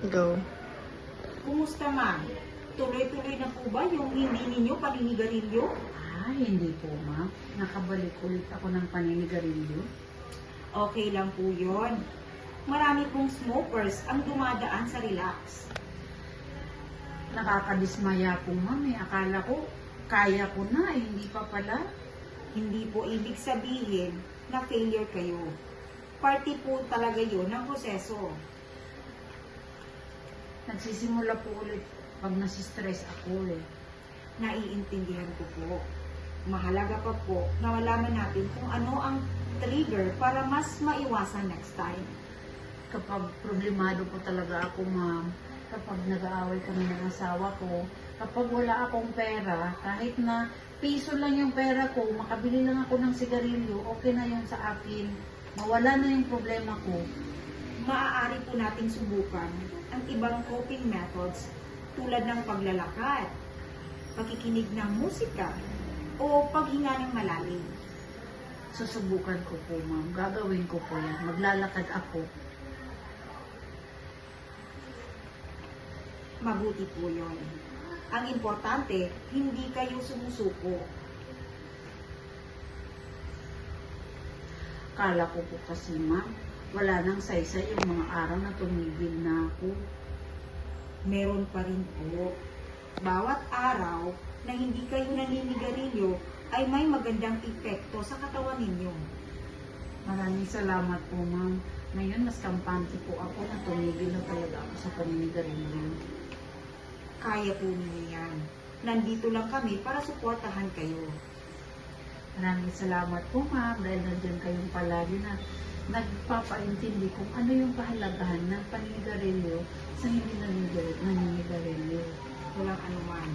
Go. Kumusta ma'am? Tuloy-tuloy na po ba yung hindi ninyo paninigarilyo? Hindi po, ma'am. Nakabalik ulit ako ng paninigarilyo. Okay lang po yun. Marami pong smokers ang dumadaan sa relax. Nakakadismaya po, ma'am. Akala ko, kaya ko na. Hindi pa pala. Hindi po ibig sabihin na failure kayo. Party po talaga yun ng proseso. Nagsisimula po ulit pag nasistress ako eh. Naiintindihan ko po. Mahalaga pa po na malaman natin kung ano ang trigger para mas maiwasan next time. Kapag problemado po talaga ako, ma'am, kapag nag-aaway kami ng asawa ko, kapag wala akong pera, kahit na piso lang yung pera ko, makabili lang ako ng sigarilyo, okay na yun sa akin. Mawala na yung problema ko. Maaari po nating subukan ang ibang coping methods tulad ng paglalakad, pakikinig ng musika, o paghinga ng malalim. Susubukan ko po, ma'am. Gagawin ko po yan. Maglalakad ako. Mabuti po yun. Ang importante, hindi kayo sumusuko. Kala ko po kasi, ma'am, wala nang saysay yung mga araw na tumigil na ako. Meron pa rin po. Bawat araw na hindi kayo naninigarilyo ay may magandang epekto sa katawan ninyo. Maraming salamat po, ma'am. Ngayon, mas kampante po ako na tumigil na talaga ako sa paninigarilyo. Kaya po ninyo yan. Nandito lang kami para suportahan kayo. Maraming salamat po, ma'am, dahil nandiyan kayong palagi na nagpapaintindi kung ano yung kahalagahan ng paninigarilyo sa hindi naninigarilyo. Walang anuman.